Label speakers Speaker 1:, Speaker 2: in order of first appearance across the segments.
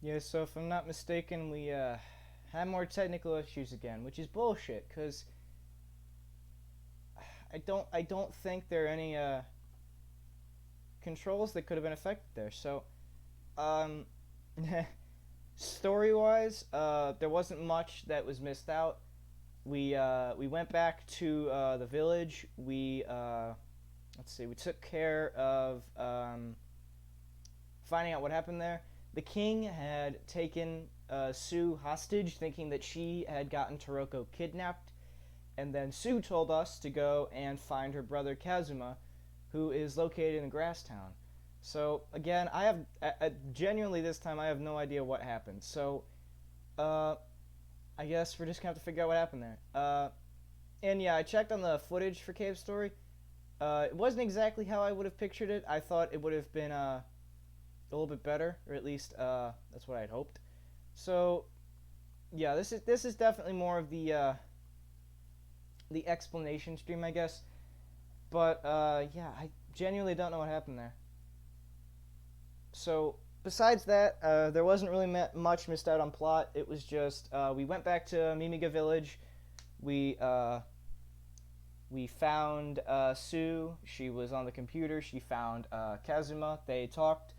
Speaker 1: Yeah, so if I'm not mistaken, we had more technical issues again, which is bullshit. Cause I don't think there are any controls that could have been affected there. So um, story wise, there wasn't much that was missed out. We went back to the village. We took care of finding out what happened there. The king had taken Sue hostage, thinking that she had gotten Toroko kidnapped, and then Sue told us to go and find her brother Kazuma, who is located in Grass Town. So again, genuinely this time I have no idea what happened. So uh, I guess we're just gonna have to figure out what happened there. And yeah, I checked on the footage for Cave Story. It wasn't exactly how I would have pictured it. I thought it would have been a little bit better, or at least that's what I had hoped. So yeah, this is definitely more of the explanation stream, I guess. But yeah, I genuinely don't know what happened there. So besides that, there wasn't really much missed out on plot. It was just we went back to Mimiga Village. We uh, we found Sue. She was on the computer. She found Kazuma. They talked.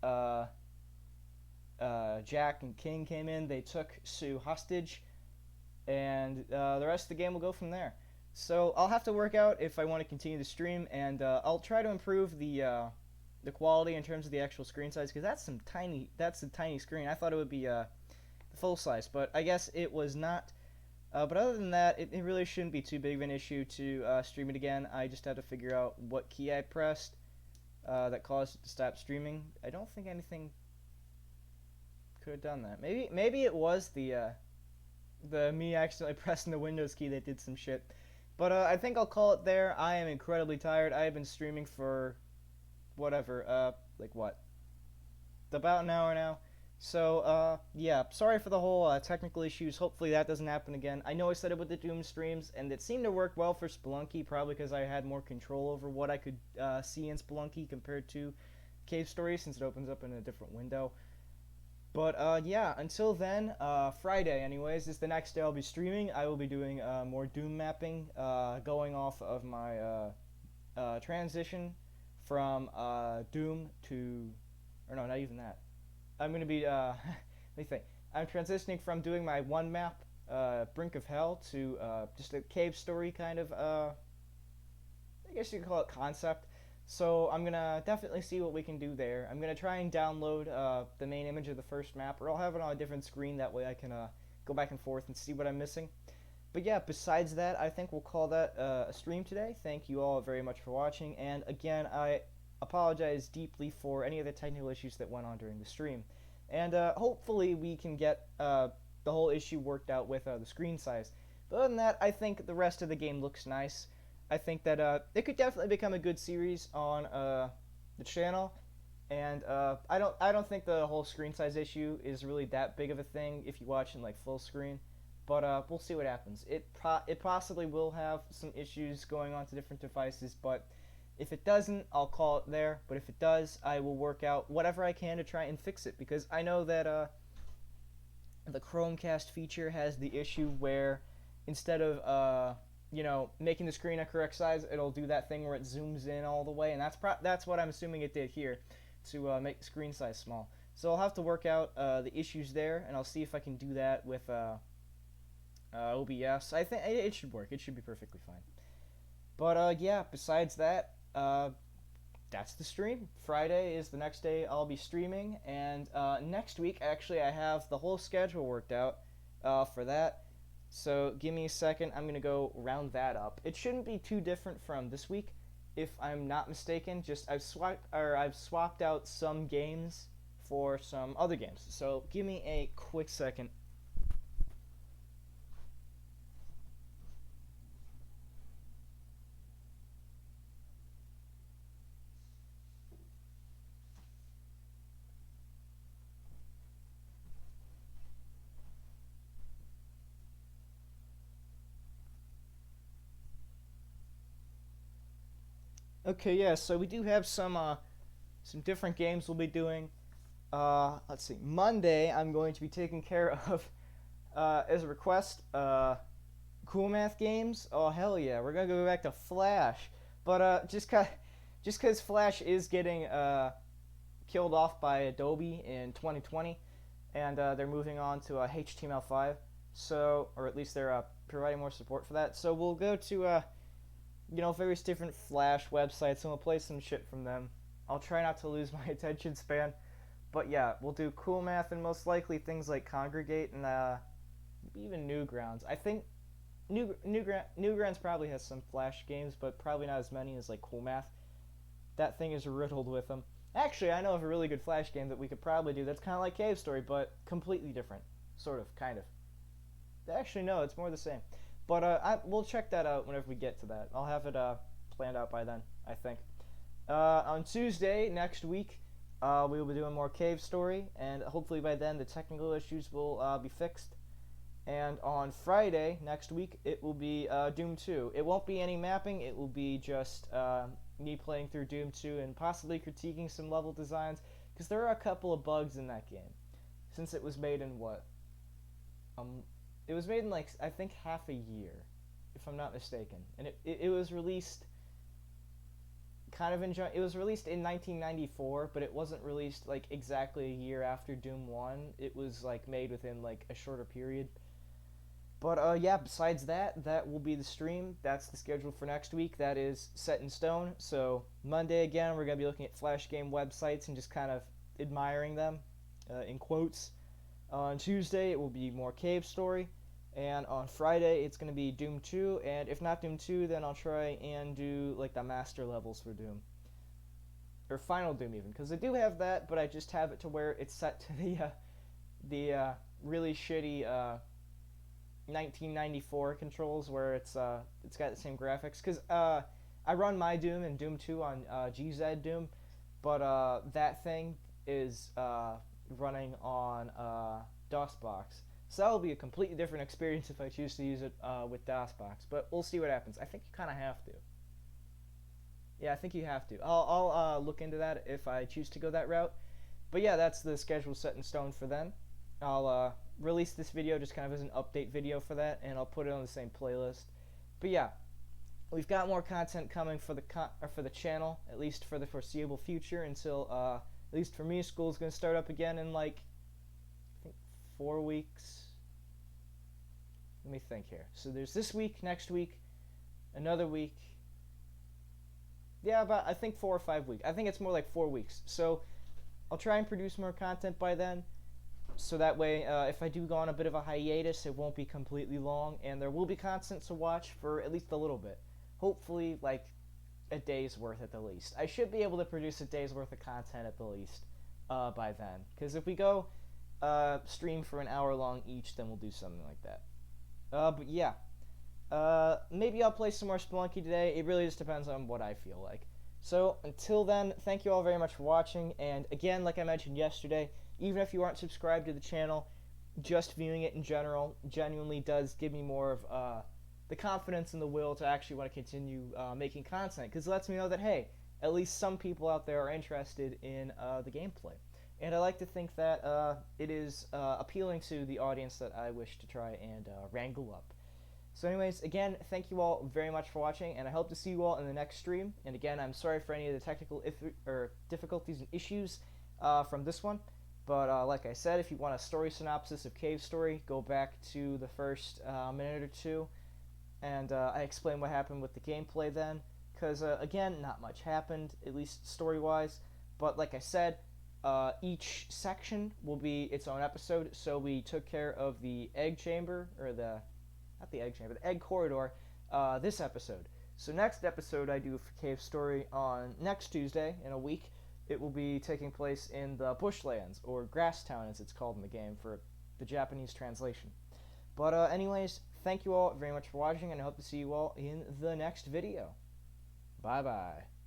Speaker 1: Uh, Jack and King came in. They took Sue hostage, and the rest of the game will go from there. So I'll have to work out if I want to continue the stream, and I'll try to improve the quality in terms of the actual screen size because that's a tiny screen. I thought it would be full size, but I guess it was not. But other than that, it really shouldn't be too big of an issue to stream it again. I just have to figure out what key I pressed that caused it to stop streaming. I don't think anything could have done that. Maybe it was the me accidentally pressing the Windows key that did some shit. But I think I'll call it there. I am incredibly tired. I have been streaming for whatever, like what, about an hour now. So yeah, sorry for the whole technical issues. Hopefully that doesn't happen again. I know I said it with the Doom streams, and it seemed to work well for Spelunky, probably because I had more control over what I could see in Spelunky compared to Cave Story, since it opens up in a different window. But yeah, until then, Friday, anyways, is the next day I'll be streaming. I will be doing more Doom mapping, going off of my transition from Doom to, or no, not even that. I'm gonna be let me think. I'm transitioning from doing my one map, Brink of Hell, to just a cave story kind of I guess you could call it concept. So I'm gonna definitely see what we can do there. I'm gonna try and download the main image of the first map, or I'll have it on a different screen. That way I can go back and forth and see what I'm missing. But yeah, besides that, I think we'll call that a stream today. Thank you all very much for watching, and again, I apologize deeply for any of the technical issues that went on during the stream. And hopefully we can get the whole issue worked out with the screen size. But other than that, I think the rest of the game looks nice. I think that it could definitely become a good series on the channel, and I don't think the whole screen size issue is really that big of a thing if you watch in like full screen. But we'll see what happens. It possibly will have some issues going on to different devices, but if it doesn't, I'll call it there. But if it does, I will work out whatever I can to try and fix it, because I know that the Chromecast feature has the issue where instead of making the screen a correct size, it'll do that thing where it zooms in all the way, and that's what I'm assuming it did here to make the screen size small. So I'll have to work out the issues there, and I'll see if I can do that with OBS. I think it should work. It should be perfectly fine. But yeah, besides that, that's the stream. Friday is the next day I'll be streaming, and next week, actually, I have the whole schedule worked out for that. So give me a second. I'm gonna go round that up. It shouldn't be too different from this week, if I'm not mistaken. Just I've swapped out some games for some other games. So give me a quick second. Okay, yeah. So we do have some different games we'll be doing. let's see, Monday I'm going to be taking care of, as a request, Cool Math games. Oh hell yeah, we're gonna go back to Flash. But just cause Flash is getting killed off by Adobe in 2020, and they're moving on to HTML5. So, or at least they're providing more support for that. So we'll go to various different Flash websites and we'll play some shit from them. I'll try not to lose my attention span. But yeah, we'll do Cool Math and most likely things like Congregate and even Newgrounds. I think Newgrounds probably has some Flash games, but probably not as many as like Cool Math. That thing is riddled with them. Actually, I know of a really good Flash game that we could probably do that's kind of like Cave Story, but completely different. Sort of, kind of. Actually, no, it's more the same. But we'll check that out whenever we get to that. I'll have it planned out by then, I think. On Tuesday next week, we will be doing more Cave Story, and hopefully by then the technical issues will be fixed. And on Friday next week, it will be Doom 2. It won't be any mapping, it will be just me playing through Doom 2 and possibly critiquing some level designs, because there are a couple of bugs in that game. Since it was made in what? It was made in like, I think half a year, if I'm not mistaken. And it was released it was released in 1994, but it wasn't released like exactly a year after Doom 1. It was like made within like a shorter period. But yeah, besides that, that will be the stream. That's the schedule for next week. That is set in stone. So Monday again, we're going to be looking at Flash game websites and just kind of admiring them, in quotes. On Tuesday, it will be more Cave Story. And on Friday, it's going to be Doom 2. And if not Doom 2, then I'll try and do like the master levels for Doom. Or Final Doom even. Because I do have that, but I just have it to where it's set to the really shitty 1994 controls where it's got the same graphics. Because I run my Doom and Doom 2 on GZ Doom. But that thing is running on DOSBox. So that'll be a completely different experience if I choose to use it with DOSBox. But we'll see what happens. I think you kind of have to. Yeah, I think you have to. I'll look into that if I choose to go that route. But yeah, that's the schedule set in stone for then. I'll release this video just kind of as an update video for that, and I'll put it on the same playlist. But yeah, we've got more content coming for the channel, at least for the foreseeable future, until at least for me, school's gonna start up again in like 4 weeks. Let me think here. So there's this week, next week, another week. Yeah, about I think 4 or 5 weeks. I think it's more like 4 weeks. So I'll try and produce more content by then. So that way, if I do go on a bit of a hiatus, it won't be completely long, and there will be content to watch for at least a little bit. Hopefully, like a day's worth at the least. I should be able to produce a day's worth of content at the least by then. Because if we go stream for an hour long each, then we'll do something like that. But yeah, maybe I'll play some more Spelunky today. It really just depends on what I feel like. So until then, thank you all very much for watching, and again, like I mentioned yesterday, even if you aren't subscribed to the channel, just viewing it in general genuinely does give me more of the confidence and the will to actually want to continue making content, because it lets me know that, hey, at least some people out there are interested in the gameplay. And I like to think that it is appealing to the audience that I wish to try and wrangle up. So anyways, again, thank you all very much for watching, and I hope to see you all in the next stream. And again, I'm sorry for any of the technical difficulties and issues from this one. But like I said, if you want a story synopsis of Cave Story, go back to the first minute or two, and I explain what happened with the gameplay then. Because, again, not much happened, at least story-wise. But like I said, each section will be its own episode. So we took care of the egg chamber, or not the egg chamber, the egg corridor, this episode. So next episode I do for Cave Story on next Tuesday in a week. It will be taking place in the Bushlands, or Grasstown as it's called in the game for the Japanese translation. But anyways, thank you all very much for watching, and I hope to see you all in the next video. Bye-bye.